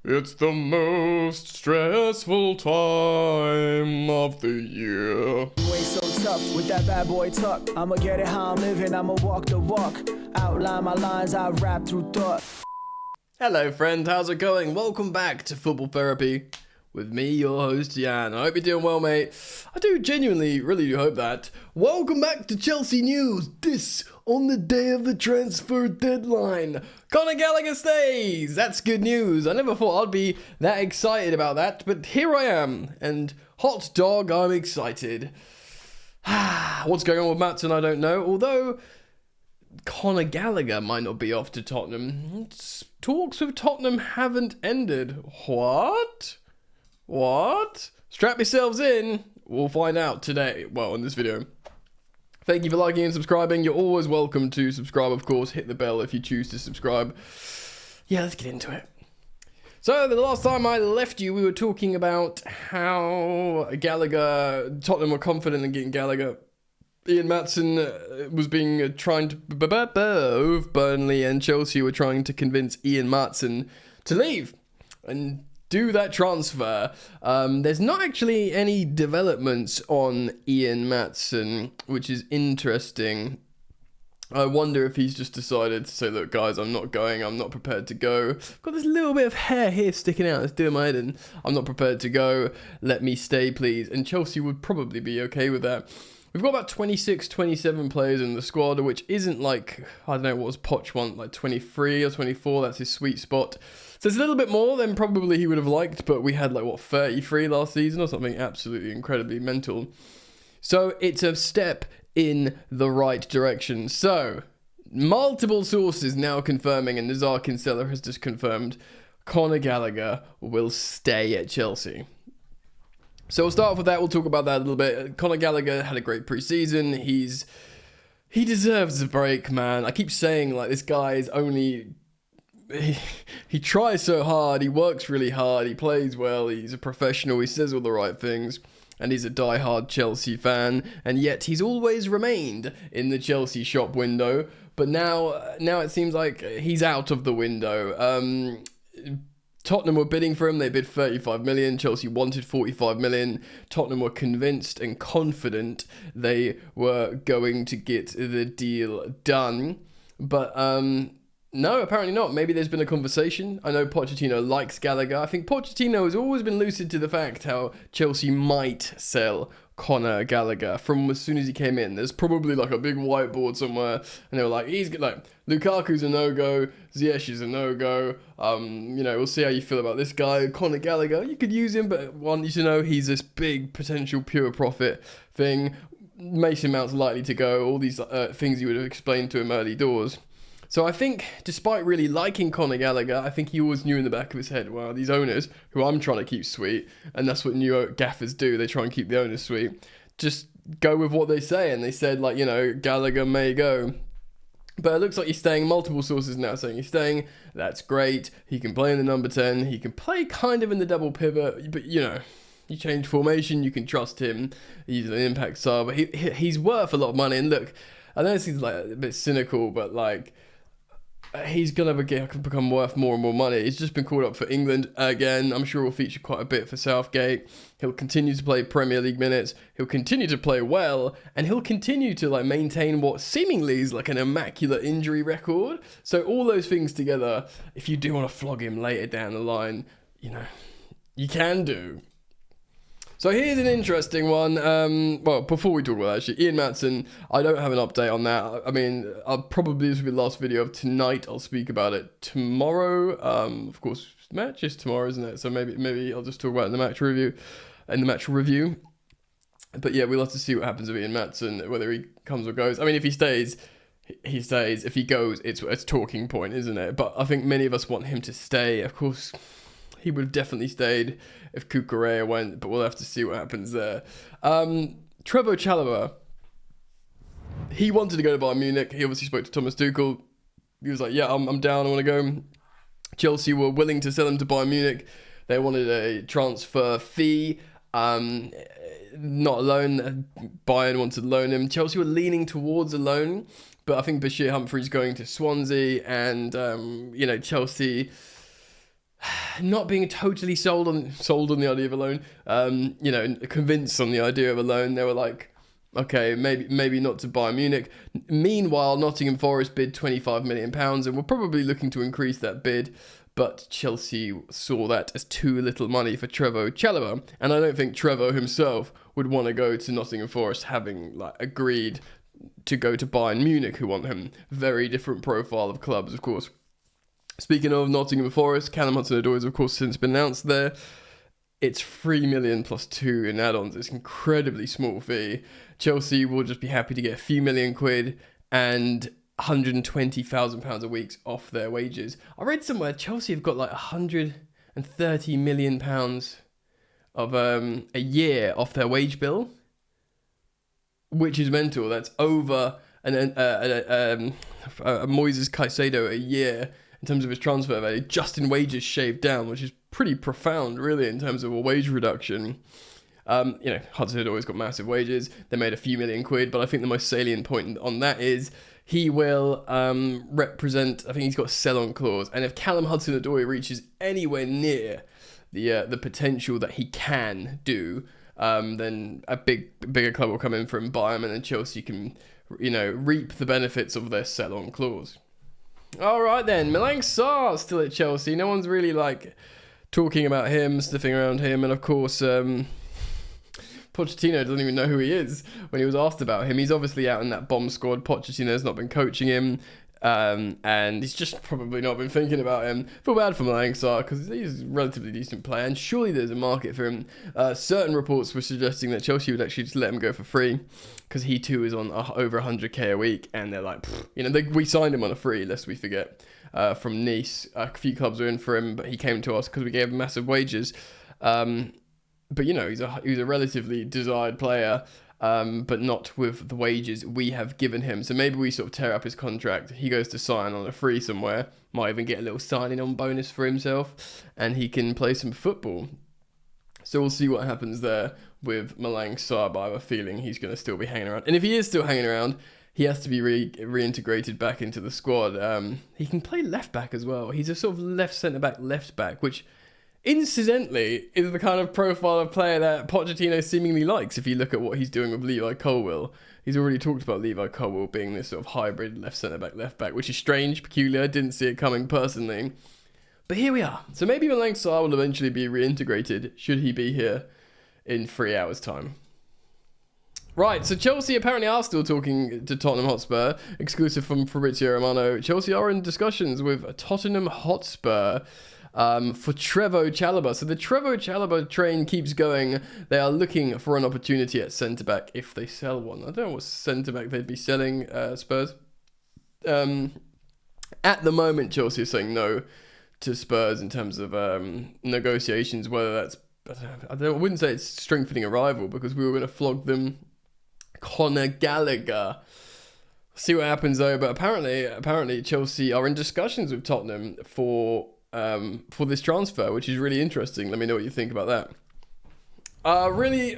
It's the most stressful time of the year. Way so tough with that bad boy tuck. I'ma get it how I'm living, I'ma walk the walk. Outline my lines, I rap through thought. Hello friend, how's it going? Welcome back to Football Therapy with me, your host Jan. I hope you're doing well, mate. I do genuinely really do hope that. Welcome back to Chelsea News, this on the day of the transfer deadline. Conor Gallagher stays! That's good news. I never thought I'd be that excited about that, but here I am, and hot dog, I'm excited. What's going on with Maatsen, I don't know, although Conor Gallagher might not be off to Tottenham. Talks with Tottenham haven't ended. What? Strap yourselves in. We'll find out today. Well, in this video. Thank you for liking and subscribing. You're always welcome to subscribe, of course. Hit the bell if you choose to subscribe. Yeah, let's get into it. So, the last time I left you, we were talking about how Tottenham were confident in getting Gallagher. Ian Maatsen was trying to both Burnley and Chelsea were trying to convince Ian Maatsen to leave and do that transfer. There's not actually any developments on Ian Maatsen, which is interesting. I wonder if he's just decided to say, look guys, I'm not going, I'm not prepared to go. I've got this little bit of hair here sticking out, it's doing my head in. I'm not prepared to go, let me stay please. And Chelsea would probably be okay with that. We've got about 26, 27 players in the squad, which isn't like, I don't know, what was Poch want, like 23 or 24, that's his sweet spot. So it's a little bit more than probably he would have liked, but we had 33 last season or something absolutely incredibly mental. So it's a step in the right direction. So, multiple sources now confirming, and Nazar Kinsella has just confirmed, Conor Gallagher will stay at Chelsea. So we'll start off with that, we'll talk about that a little bit. Conor Gallagher had a great pre-season, he deserves a break, man. I keep saying, this guy is only... He tries so hard, he works really hard, he plays well, he's a professional, he says all the right things, and he's a die-hard Chelsea fan, and yet he's always remained in the Chelsea shop window, but now it seems like he's out of the window. Tottenham were bidding for him, they bid 35 million, Chelsea wanted 45 million, Tottenham were convinced and confident they were going to get the deal done, but no, apparently not. Maybe there's been a conversation. I know Pochettino likes Gallagher. I think Pochettino has always been lucid to the fact how Chelsea might sell Conor Gallagher from as soon as he came in. There's probably a big whiteboard somewhere, and they were like, Lukaku's a no-go, Ziyech is a no-go. We'll see how you feel about this guy, Conor Gallagher. You could use him, but want you to know he's this big potential pure profit thing. Mason Mount's likely to go. All these things you would have explained to him early doors. So I think, despite really liking Conor Gallagher, I think he always knew in the back of his head, well, these owners, who I'm trying to keep sweet, and that's what new gaffers do, they try and keep the owners sweet, just go with what they say, and they said, Gallagher may go. But it looks like he's staying, multiple sources now saying he's staying, that's great, he can play in the number 10, he can play kind of in the double pivot, but you change formation, you can trust him, he's an impact star, but he's worth a lot of money, and look, I know this is a bit cynical, but he's going to become worth more and more money. He's just been called up for England again. I'm sure he'll feature quite a bit for Southgate. He'll continue to play Premier League minutes. He'll continue to play well. And he'll continue to maintain what seemingly is an immaculate injury record. So all those things together, if you do want to flog him later down the line, you can do. So here's an interesting one. Before we talk about that, actually, Ian Maatsen, I don't have an update on that. I mean, this will be the last video of tonight. I'll speak about it tomorrow. Of course, match is tomorrow, isn't it? So maybe I'll just talk about it in the match review. But yeah, we'll have to see what happens with Ian Maatsen, whether he comes or goes. I mean, if he stays, he stays. If he goes, it's a talking point, isn't it? But I think many of us want him to stay. Of course, he would have definitely stayed if Cucurella went, but we'll have to see what happens there. Trevoh Chalobah, he wanted to go to Bayern Munich. He obviously spoke to Thomas Tuchel. He was like, yeah, I'm down, I want to go. Chelsea were willing to sell him to Bayern Munich. They wanted a transfer fee. Not a loan. Bayern wanted to loan him. Chelsea were leaning towards a loan, but I think Bashir Humphrey's going to Swansea, and Chelsea not being totally sold on the idea of a loan, convinced on the idea of a loan. They were like, okay, maybe not to Bayern Munich. Meanwhile, Nottingham Forest bid £25 million and were probably looking to increase that bid, but Chelsea saw that as too little money for Trevoh Chalobah, and I don't think Trevoh himself would want to go to Nottingham Forest, having agreed to go to Bayern Munich, who want him. Very different profile of clubs, of course. Speaking of Nottingham Forest, Callum Hudson-Odoi has, of course, since been announced there. It's 3 million plus 2 in add-ons. It's an incredibly small fee. Chelsea will just be happy to get a few million quid and £120,000 a week off their wages. I read somewhere Chelsea have got £130 million of a year off their wage bill, which is mental. That's over a Moises Caicedo a year in terms of his transfer value, just in wages shaved down, which is pretty profound, really, in terms of a wage reduction. Hudson had always got massive wages. They made a few million quid, but I think the most salient point on that is he will represent, I think he's got a sell-on clause, and if Callum Hudson-Odoi reaches anywhere near the potential that he can do, then a bigger club will come in from Bayern, and then Chelsea can, reap the benefits of their sell-on clause. All right then, Malang Sarr still at Chelsea. No one's really talking about him, sniffing around him, and of course, Pochettino doesn't even know who he is when he was asked about him. He's obviously out in that bomb squad. Pochettino's not been coaching him, and he's just probably not been thinking about him. Feel bad for Malang Sarr because he's a relatively decent player, and surely there's a market for him. Certain reports were suggesting that Chelsea would actually just let him go for free because he too is on over 100k a week, and they're like, we signed him on a free, lest we forget, from Nice. A few clubs were in for him, but he came to us because we gave him massive wages. But he's a relatively desired player, but not with the wages we have given him. So maybe we sort of tear up his contract. He goes to sign on a free somewhere. Might even get a little signing on bonus for himself, and he can play some football. So we'll see what happens there with Malang Sarr. But I have a feeling he's going to still be hanging around. And if he is still hanging around, he has to be reintegrated back into the squad. He can play left back as well. He's a sort of left centre back, which, incidentally, is the kind of profile of player that Pochettino seemingly likes. If you look at what he's doing with Levi Colwill, he's already talked about Levi Colwill being this sort of hybrid left centre back, which is strange, peculiar. Didn't see it coming personally, but here we are. So maybe Malang Sarr will eventually be reintegrated should he be here in 3 hours' time. Right, so Chelsea apparently are still talking to Tottenham Hotspur. Exclusive from Fabrizio Romano. Chelsea are in discussions with Tottenham Hotspur for Trevoh Chalobah. So the Trevoh Chalobah train keeps going. They are looking for an opportunity at centre-back if they sell one. I don't know what centre-back they'd be selling, Spurs. At the moment, Chelsea is saying no to Spurs in terms of negotiations, whether that's, I wouldn't say it's strengthening a rival because we were going to flog them. Conor Gallagher. See what happens though, but apparently Chelsea are in discussions with Tottenham for this transfer, which is really interesting. Let me know what you think about that. A really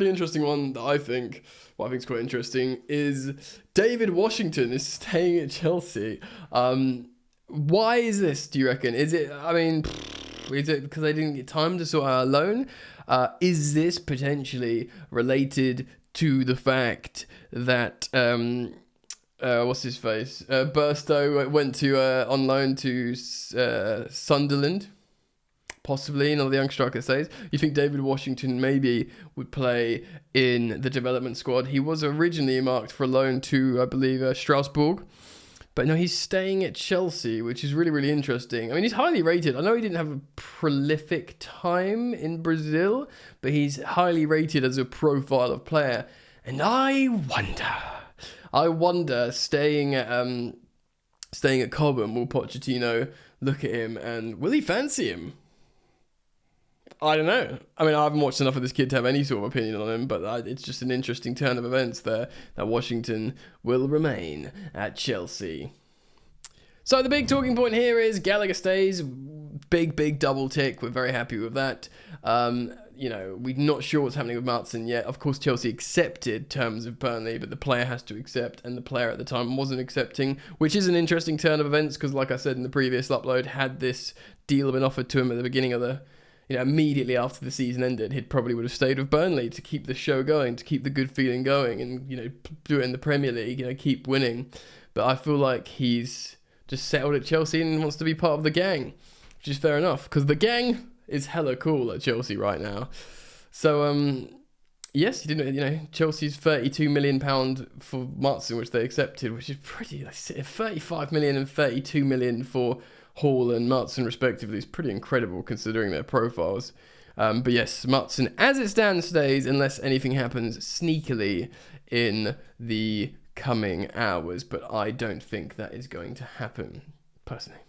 interesting one that I think is quite interesting is David Washington is staying at Chelsea. Why is this, do you reckon? Is it because they didn't get time to sort out a loan? Is this potentially related to the fact that what's his face? Burstow went to on loan to Sunderland, possibly. Another young striker says. You think David Washington maybe would play in the development squad? He was originally marked for a loan to, I believe, Strasbourg. But no, he's staying at Chelsea, which is really, really interesting. I mean, he's highly rated. I know he didn't have a prolific time in Brazil, but he's highly rated as a profile of player. And I wonder, staying at Cobham, will Pochettino look at him and will he fancy him? I don't know. I mean, I haven't watched enough of this kid to have any sort of opinion on him, but it's just an interesting turn of events there that Washington will remain at Chelsea. So the big talking point here is Gallagher stays. Big double tick. We're very happy with that. We're not sure what's happening with Maatsen yet. Of course, Chelsea accepted terms of Burnley, but the player has to accept, and the player at the time wasn't accepting, which is an interesting turn of events because, like I said in the previous upload, had this deal been offered to him at the beginning of immediately after the season ended, he probably would have stayed with Burnley to keep the show going, to keep the good feeling going, and do it in the Premier League, keep winning. But I feel like he's just settled at Chelsea and wants to be part of the gang, which is fair enough because the gang is hella cool at Chelsea right now. So, yes, Chelsea's £32 million for Maatsen, which they accepted, which is pretty, 35 million and 32 million for Hall and Maatsen respectively is pretty incredible considering their profiles. But yes, Maatsen, as it stands, stays unless anything happens sneakily in the coming hours, but I don't think that is going to happen, personally.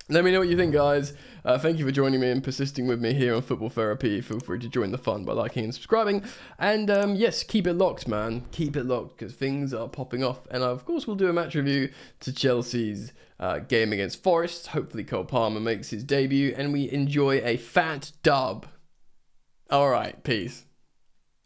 Let me know what you think, guys. Thank you for joining me and persisting with me here on Football Therapy. Feel free to join the fun by liking and subscribing. And yes, keep it locked, man. Keep it locked because things are popping off. And of course, we'll do a match review to Chelsea's game against Forest. Hopefully, Cole Palmer makes his debut and we enjoy a fat dub. All right, peace.